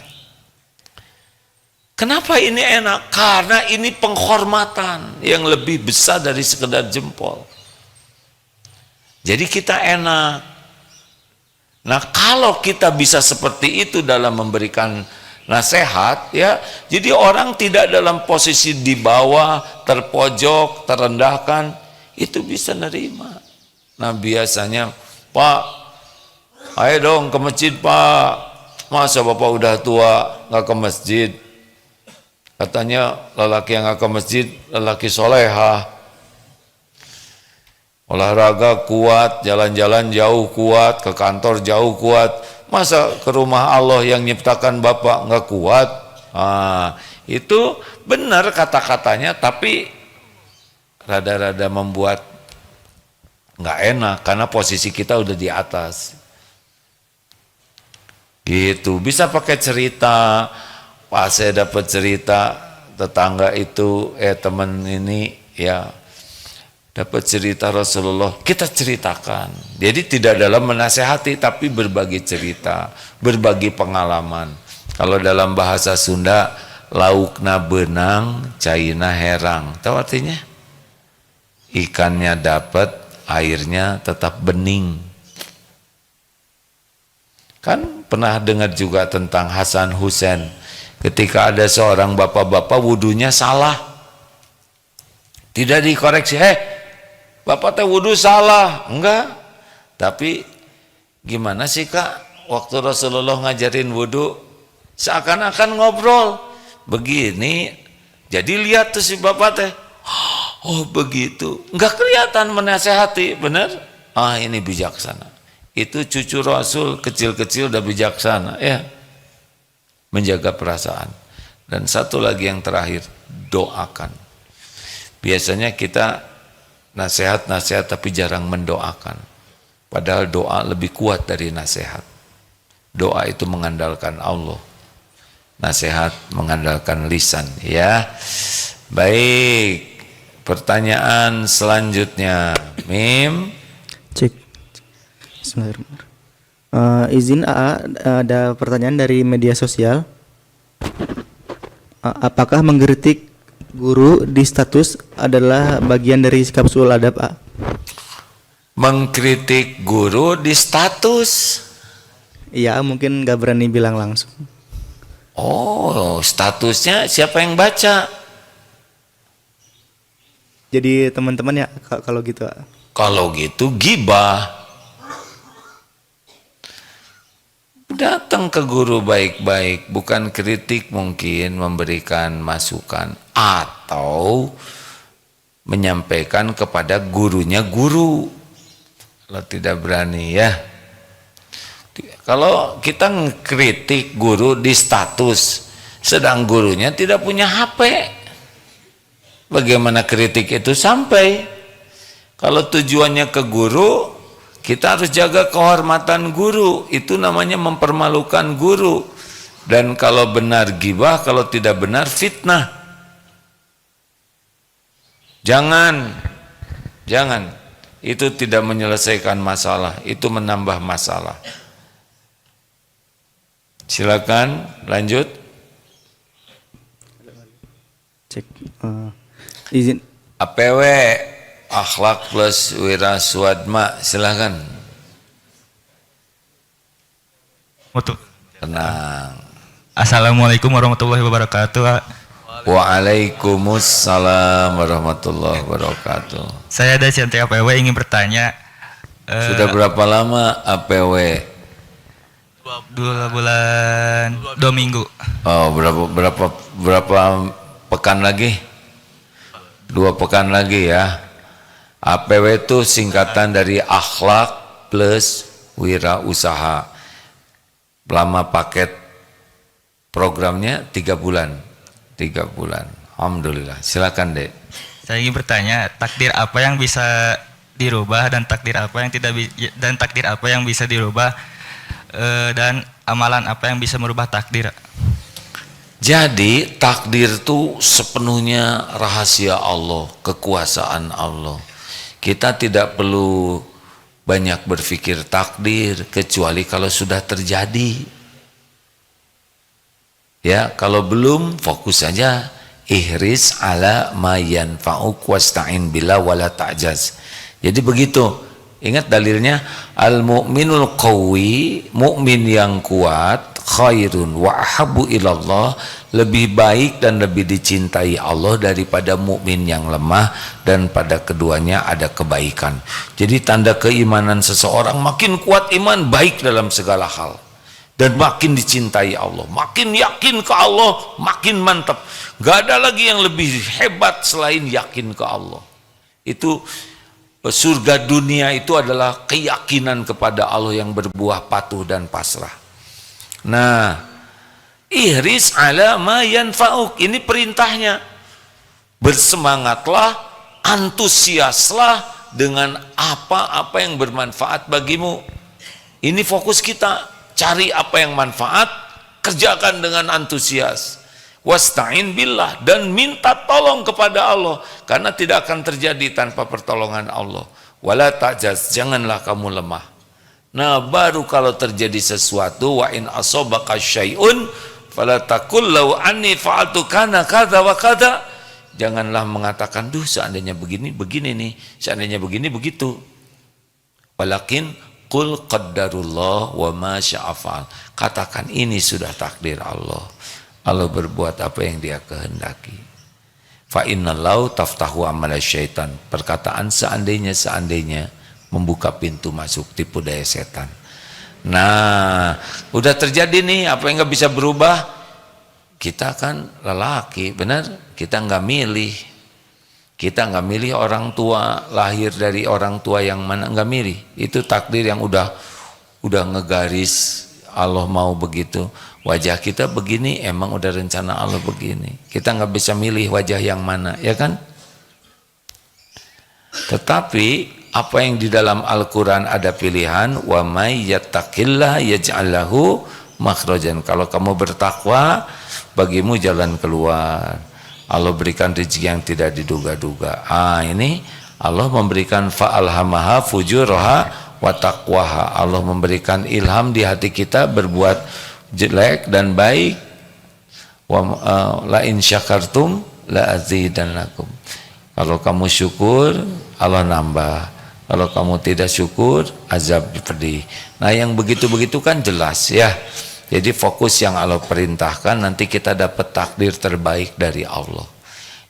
Kenapa ini enak? Karena ini penghormatan yang lebih besar dari sekedar jempol. Jadi kita enak. Nah, kalau kita bisa seperti itu dalam memberikan nasihat, ya, jadi orang tidak dalam posisi di bawah, terpojok, terendahkan, itu bisa nerima. Nah, biasanya, Pak, ayo dong ke masjid, Pak. Masa Bapak udah tua nggak ke masjid? Katanya lelaki yang nggak ke masjid, lelaki solehah. Olahraga kuat, jalan-jalan jauh kuat, ke kantor jauh kuat. Masa ke rumah Allah yang nyiptakan Bapak nggak kuat? Nah, itu benar kata-katanya, tapi rada-rada membuat nggak enak karena posisi kita udah di atas. Gitu, bisa pakai cerita. Pas saya dapat cerita tetangga itu, teman ini ya dapat cerita Rasulullah, kita ceritakan. Jadi tidak dalam menasehati, tapi berbagi cerita, berbagi pengalaman. Kalau dalam bahasa Sunda, laukna benang, caina herang. Tahu artinya? Ikannya dapat, airnya tetap bening. Kan pernah dengar juga tentang Hasan Hussein. Ketika ada seorang bapak-bapak wudunya salah, tidak dikoreksi, bapak teh wudu salah, enggak. Tapi gimana sih Kak, waktu Rasulullah ngajarin wudu, seakan-akan ngobrol, begini, jadi lihat tuh si bapak teh, oh begitu, enggak kelihatan menasehati, benar? Ah, ini bijaksana. Itu cucu Rasul kecil-kecil udah bijaksana, ya. Menjaga perasaan. Dan satu lagi yang terakhir, doakan. Biasanya kita nasihat-nasihat tapi jarang mendoakan. Padahal doa lebih kuat dari nasihat. Doa itu mengandalkan Allah. Nasihat mengandalkan lisan, ya. Baik. Pertanyaan selanjutnya, Mim. Cek. Bismillahirrahmanirrahim. Izin AA, ada pertanyaan dari media sosial. Apakah mengkritik guru di status adalah bagian dari sikap sul adab, A? Mengkritik guru di status? Iya, mungkin nggak berani bilang langsung. Oh, statusnya siapa yang baca? Jadi teman-teman ya kalau gitu, A. Kalau gitu gibah. Datang ke guru baik-baik, bukan kritik, mungkin memberikan masukan atau menyampaikan kepada gurunya guru. Kalau tidak berani, ya. Kalau kita ngkritik guru di status, sedang gurunya tidak punya HP, bagaimana kritik itu sampai? Kalau tujuannya ke guru, kita harus jaga kehormatan guru, itu namanya mempermalukan guru. Dan kalau benar gibah, kalau tidak benar fitnah. Jangan, itu tidak menyelesaikan masalah, itu menambah masalah. Silakan lanjut. Cek. Izin. APW akhlak plus wiraswadma, silakan. Tenang. Assalamualaikum warahmatullahi wabarakatuh. Waalaikumsalam warahmatullahi wabarakatuh. Saya dari Centri APW ingin bertanya. Sudah berapa lama APW? 2 bulan, 2 minggu. Oh, berapa pekan lagi? 2 pekan lagi ya. APW itu singkatan dari akhlak plus wirausaha. Lama paket programnya 3 bulan. 3 bulan. Alhamdulillah. Silakan, Dek. Saya ingin bertanya, takdir apa yang bisa dirubah dan takdir apa yang bisa dirubah, dan amalan apa yang bisa merubah takdir? Jadi takdir itu sepenuhnya rahasia Allah, kekuasaan Allah. Kita tidak perlu banyak berpikir takdir kecuali kalau sudah terjadi. Ya, kalau belum fokus saja. Ihris ala ma yanfa'uk wasta'in billah wala ta'jaz. Jadi begitu. Ingat dalilnya, al mu'minul qawi, mukmin yang kuat, khairun wa ahabbu ilallah, lebih baik dan lebih dicintai Allah daripada mukmin yang lemah dan pada keduanya ada kebaikan. Jadi tanda keimanan seseorang makin kuat iman, baik dalam segala hal. Dan makin dicintai Allah, makin yakin ke Allah, makin mantap. Gak ada lagi yang lebih hebat selain yakin ke Allah. Itu surga dunia itu adalah keyakinan kepada Allah yang berbuah patuh dan pasrah. Nah, ihris ala ma yanfa'uk, ini perintahnya. Bersemangatlah, antusiaslah dengan apa-apa yang bermanfaat bagimu. Ini fokus kita. Cari apa yang manfaat, kerjakan dengan antusias. Wasta'in billah, dan minta tolong kepada Allah, karena tidak akan terjadi tanpa pertolongan Allah. Wala ta'jaz, janganlah kamu lemah. Nah, baru kalau terjadi sesuatu, wa in asobaka syai'un fala taqul law anni fa'altu kana kadza wa kadza. Janganlah mengatakan, duh seandainya begini nih, seandainya begini begitu. Walakin qul qaddarullah wa ma sya'afal. Katakan ini sudah takdir Allah. Allah berbuat apa yang dia kehendaki. Fa innallahu taftahu amal syaitan. Perkataan seandainya membuka pintu masuk tipu daya setan. Nah, udah terjadi nih, apa yang nggak bisa berubah? Kita kan lelaki, benar? Kita nggak milih. Kita nggak milih orang tua, lahir dari orang tua yang mana, nggak milih. Itu takdir yang udah ngegaris, Allah mau begitu. Wajah kita begini, emang udah rencana Allah begini. Kita nggak bisa milih wajah yang mana, ya kan? Tetapi apa yang di dalam Al-Quran ada pilihan, wa may yattaqillah yaj'al lahu makhrajan. Kalau kamu bertakwa, bagimu jalan keluar. Allah berikan rezeki yang tidak diduga-duga. Ini Allah memberikan fa'alhamaha fujuraha wa taqwaha. Allah memberikan ilham di hati kita berbuat jelek dan baik. La in syakartum la azidannakum. Kalau kamu syukur, Allah nambah. Kalau kamu tidak syukur, azab pedih. Nah, yang begitu-begitu kan jelas ya. Jadi fokus yang Allah perintahkan, nanti kita dapat takdir terbaik dari Allah.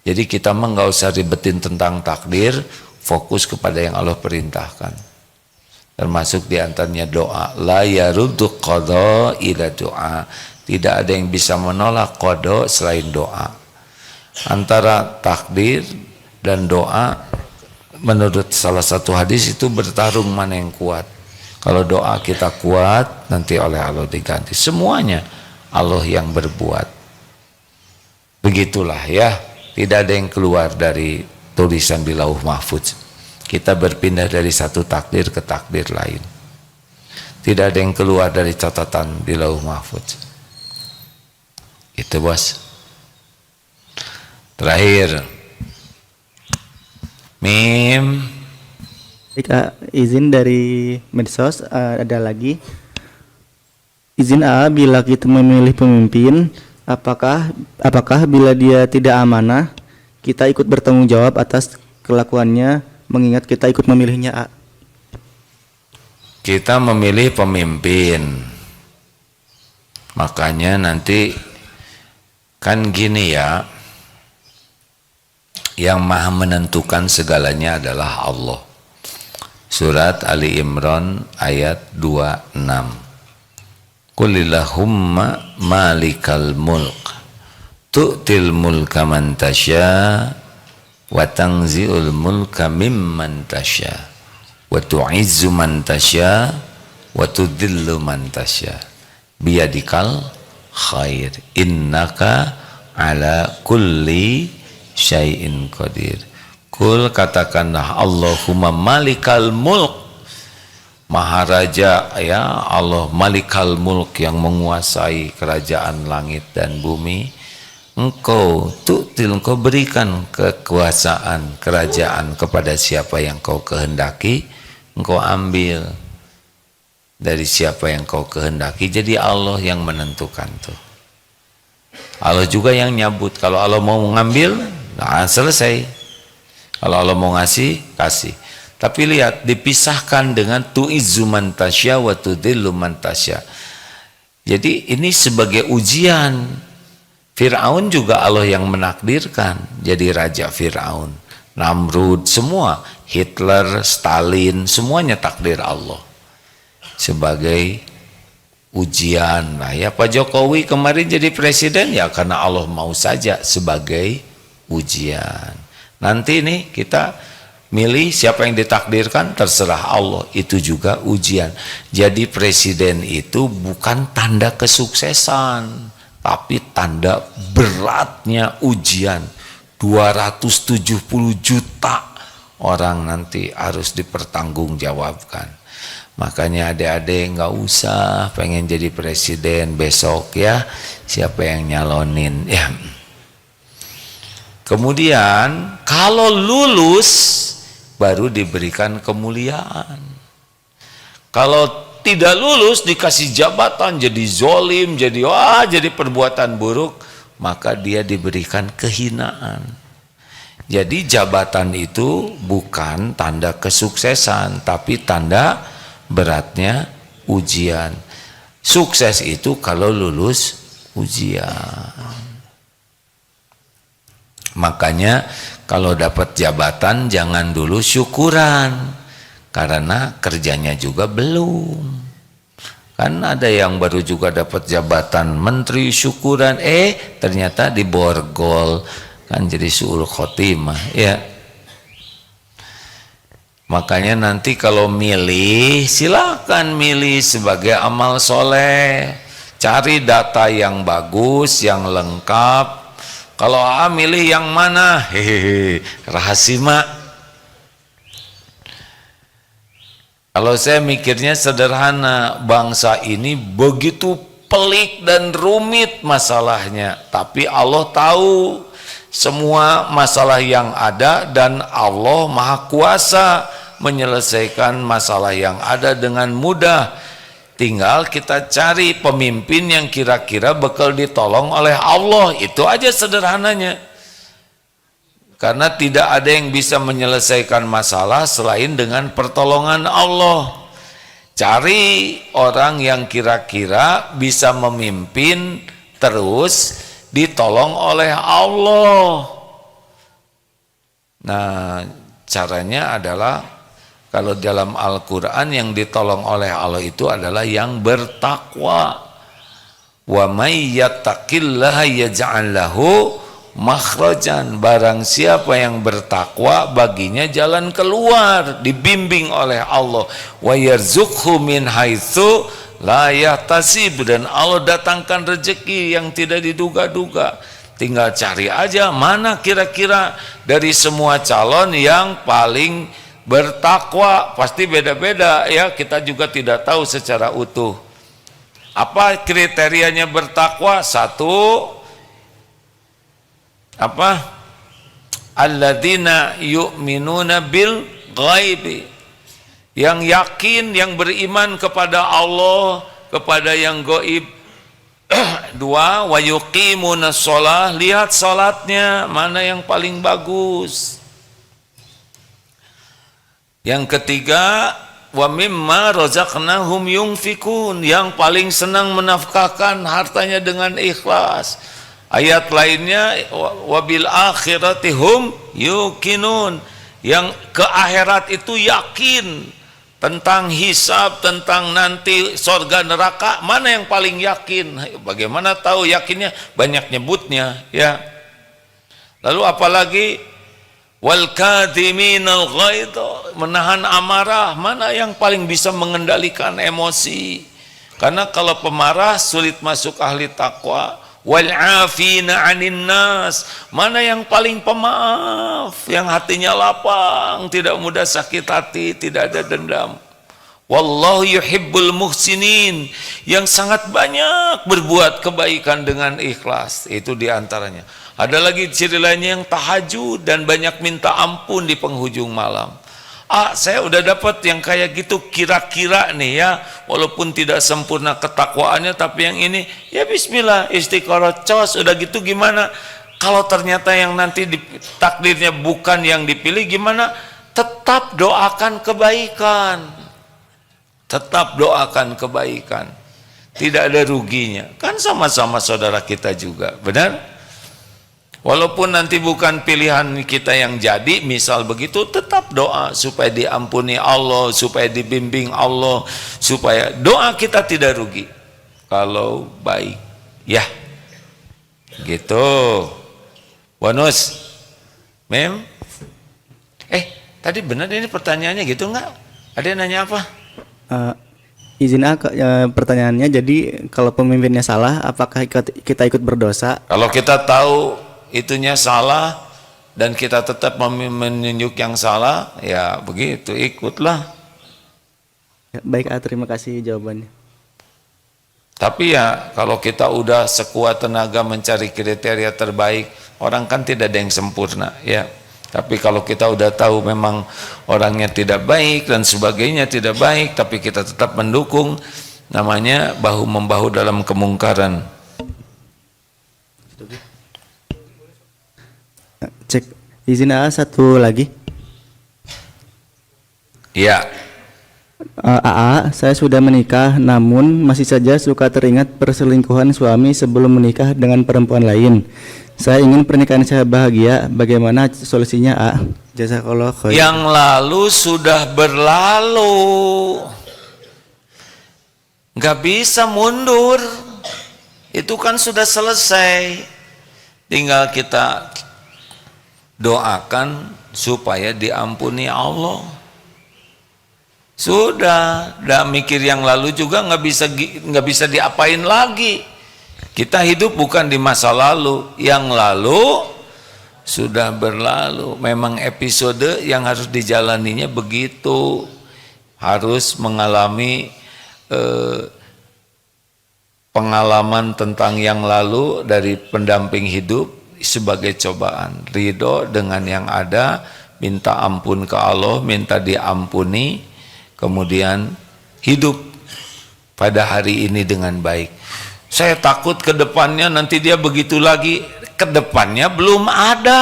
Jadi kita mah nggak usah ribetin tentang takdir, fokus kepada yang Allah perintahkan. Termasuk diantaranya doa. La yaruddu qadha ila doa. Tidak ada yang bisa menolak qadha selain doa. Antara takdir dan doa, menurut salah satu hadis itu bertarung mana yang kuat. Kalau doa kita kuat, nanti oleh Allah diganti. Semuanya Allah yang berbuat. Begitulah ya. Tidak ada yang keluar dari tulisan di Lauh Mahfuz. Kita berpindah dari satu takdir ke takdir lain. Tidak ada yang keluar dari catatan di Lauh Mahfuz. Itu bos. Terakhir. Mim. Izin dari medsos, ada lagi. Izin A, bila kita memilih pemimpin, apakah bila dia tidak amanah, kita ikut bertanggung jawab atas kelakuannya, mengingat kita ikut memilihnya A? Kita memilih pemimpin, makanya nanti kan gini ya, yang maha menentukan segalanya adalah Allah. Surat Ali Imran ayat 26. Qulillahumma malikal mulk tu'til mulka man tasya wa tanzi'ul mulka mimman tasya wa tu'izzu man tasya wa tudhillu man tasya biyadikal khair innaka ala kulli syai'in qadir. Kul, katakanlah, Allahumma malikal mulk, maharaja ya Allah, malikal mulk yang menguasai kerajaan langit dan bumi, engkau berikan kekuasaan kerajaan kepada siapa yang kau kehendaki, engkau ambil dari siapa yang kau kehendaki. Jadi Allah yang menentukan tuh. Allah juga yang nyabut. Kalau Allah mau mengambil, nah selesai. Kalau Allah mau ngasih, kasih. Tapi lihat, dipisahkan dengan tu'izzu man tasya wa tudhillu man tasya. Jadi ini sebagai ujian. Fir'aun juga Allah yang menakdirkan jadi raja Fir'aun. Namrud, semua. Hitler, Stalin, semuanya takdir Allah. Sebagai ujian. Nah ya, Pak Jokowi kemarin jadi presiden ya karena Allah mau saja, sebagai ujian. Nanti nih kita milih siapa yang ditakdirkan, terserah Allah, itu juga ujian. Jadi presiden itu bukan tanda kesuksesan, tapi tanda beratnya ujian. 270 juta orang nanti harus dipertanggungjawabkan. Makanya adik-adik nggak usah pengen jadi presiden besok ya, siapa yang nyalonin ya. Kemudian kalau lulus baru diberikan kemuliaan. Kalau tidak lulus dikasih jabatan, jadi zolim, jadi perbuatan buruk, maka dia diberikan kehinaan. Jadi jabatan itu bukan tanda kesuksesan, tapi tanda beratnya ujian. Sukses itu kalau lulus ujian. Makanya kalau dapat jabatan jangan dulu syukuran, karena kerjanya juga belum. Kan ada yang baru juga dapat jabatan menteri syukuran, ternyata diborgol, kan jadi suul khotimah ya. Makanya nanti kalau milih, silakan milih sebagai amal soleh. Cari data yang bagus, yang lengkap. Kalau milih yang mana? Hehehe, rahasia. Kalau saya mikirnya sederhana, bangsa ini begitu pelik dan rumit masalahnya. Tapi Allah tahu semua masalah yang ada dan Allah Maha Kuasa menyelesaikan masalah yang ada dengan mudah. Tinggal kita cari pemimpin yang kira-kira bakal ditolong oleh Allah. Itu aja sederhananya. Karena tidak ada yang bisa menyelesaikan masalah selain dengan pertolongan Allah. Cari orang yang kira-kira bisa memimpin terus ditolong oleh Allah. Nah, caranya adalah kalau dalam Al-Quran yang ditolong oleh Allah itu adalah yang bertakwa. Wa may yattaqillaha yaj'al lahu makhrajan. Barang siapa yang bertakwa baginya jalan keluar, dibimbing oleh Allah. Wa yarzuqhu min haitsu la yahtasib, dan Allah datangkan rezeki yang tidak diduga-duga. Tinggal cari aja mana kira-kira dari semua calon yang paling bertakwa. Pasti beda-beda ya, kita juga tidak tahu secara utuh. Apa kriterianya bertakwa? Satu, apa? Alladzina yu'minuna bil ghaibi, yang yakin, yang beriman kepada Allah, kepada yang gaib. Dua, wa yuqimuna shalah, lihat salatnya mana yang paling bagus. Yang ketiga, wa mimma razaqnahum yunfikun, yang paling senang menafkahkan hartanya dengan ikhlas. Ayat lainnya, wa bil akhirati hum yuqinun, yang ke akhirat itu yakin. Tentang hisab, tentang nanti sorga neraka, mana yang paling yakin? Bagaimana tahu yakinnya? Banyak nyebutnya ya. Lalu apalagi wal kadhiminal ghaidh, menahan amarah, mana yang paling bisa mengendalikan emosi? Karena kalau pemarah sulit masuk ahli takwa. Wal afina 'anin nas, mana yang paling pemaaf, yang hatinya lapang, tidak mudah sakit hati, tidak ada dendam. Wallahu yuhibbul muhsinin, yang sangat banyak berbuat kebaikan dengan ikhlas. Itu diantaranya. Ada lagi ciri lainnya yang tahajud dan banyak minta ampun di penghujung malam. Saya udah dapat yang kayak gitu kira-kira nih ya, walaupun tidak sempurna ketakwaannya, tapi yang ini ya bismillah, istiqoroh cos, udah gitu gimana? Kalau ternyata yang nanti takdirnya bukan yang dipilih gimana? Tetap doakan kebaikan. Tetap doakan kebaikan. Tidak ada ruginya. Kan sama-sama saudara kita juga, benar? Walaupun nanti bukan pilihan kita yang jadi, misal begitu, tetap doa supaya diampuni Allah, supaya dibimbing Allah, supaya doa kita tidak rugi kalau baik. Ya, gitu. Bonus, Mem. Tadi benar ini pertanyaannya gitu nggak? Ada yang nanya apa? Izin pertanyaannya, jadi kalau pemimpinnya salah, apakah kita ikut berdosa? Kalau kita tahu itunya salah dan kita tetap menunjuk yang salah, ya begitu, ikutlah. Ya, baik, terima kasih jawabannya. Tapi ya kalau kita udah sekuat tenaga mencari kriteria terbaik, orang kan tidak ada yang sempurna ya. Tapi kalau kita udah tahu memang orangnya tidak baik dan sebagainya tidak baik, tapi kita tetap mendukung, namanya bahu-membahu dalam kemungkaran. Cek, izin satu lagi. Ya. Saya sudah menikah, namun masih saja suka teringat perselingkuhan suami sebelum menikah dengan perempuan lain. Saya ingin pernikahan saya bahagia. Bagaimana solusinya, Jazakallah khair. Yang lalu sudah berlalu, nggak bisa mundur. Itu kan sudah selesai. Tinggal kita doakan supaya diampuni Allah. Sudah mikir yang lalu juga nggak bisa diapain lagi. Kita hidup bukan di masa lalu, yang lalu sudah berlalu. Memang episode yang harus dijalaninya begitu, harus mengalami pengalaman tentang yang lalu dari pendamping hidup sebagai cobaan. Ridho dengan yang ada, minta ampun ke Allah, minta diampuni, kemudian hidup pada hari ini dengan baik. Saya takut ke depannya nanti dia begitu lagi, ke depannya belum ada.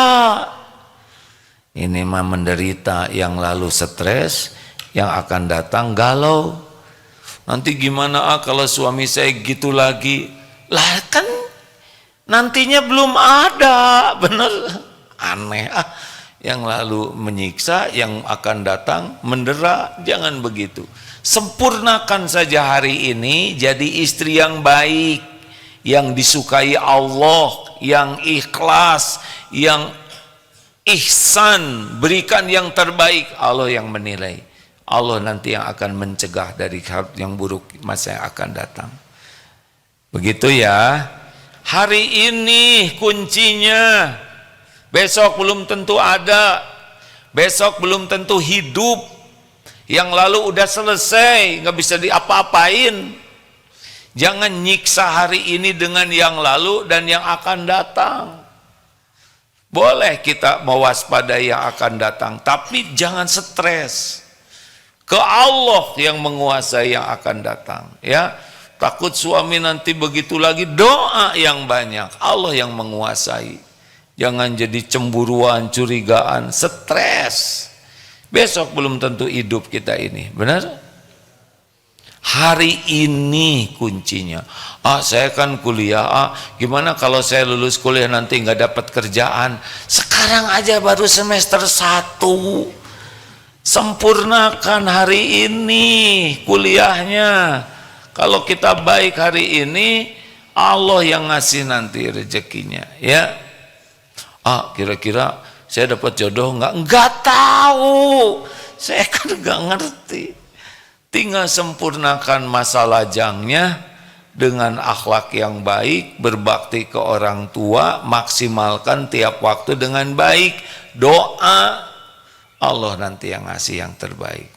Ini mah menderita, yang lalu stres, yang akan datang galau. Nanti gimana kalau suami saya gitu lagi? Lah kan nantinya belum ada, bener, aneh. Yang lalu menyiksa, yang akan datang mendera, jangan begitu. Sempurnakan saja hari ini jadi istri yang baik, yang disukai Allah, yang ikhlas, yang ihsan, berikan yang terbaik. Allah yang menilai, Allah nanti yang akan mencegah dari hal yang buruk masa yang akan datang. Begitu ya. Hari ini kuncinya, besok belum tentu ada, besok belum tentu hidup. Yang lalu udah selesai, nggak bisa diapa-apain. Jangan nyiksa hari ini dengan yang lalu dan yang akan datang. Boleh kita mewaspadai yang akan datang, tapi jangan stres. Ke Allah yang menguasai yang akan datang, ya. Takut suami nanti begitu lagi, doa yang banyak, Allah yang menguasai. Jangan jadi cemburuan, curigaan, stres. Besok belum tentu hidup kita ini, benar? Hari ini kuncinya. Saya kan kuliah, gimana kalau saya lulus kuliah nanti nggak dapat kerjaan? Sekarang aja baru semester 1. Sempurnakan hari ini kuliahnya. Kalau kita baik hari ini, Allah yang ngasih nanti rezekinya, ya. Kira-kira saya dapat jodoh nggak tahu, saya kan nggak ngerti. Tinggal sempurnakan masa lajangnya dengan akhlak yang baik, berbakti ke orang tua, maksimalkan tiap waktu dengan baik, doa, Allah nanti yang ngasih yang terbaik.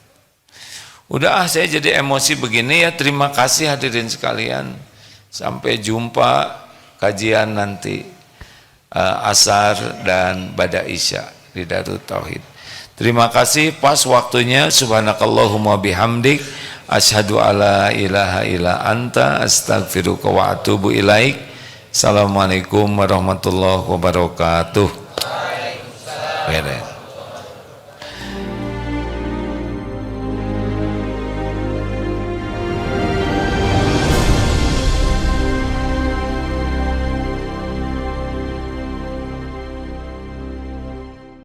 Udah saya jadi emosi begini ya. Terima kasih hadirin sekalian. Sampai jumpa kajian nanti asar dan bada isya di Darut Tauhid. Terima kasih, pas waktunya. Subhanakallahumma bihamdik asyhadu alla ilaha illa anta astaghfiruka wa atubu ilaik. Assalamualaikum warahmatullahi wabarakatuh. Waalaikumsalam.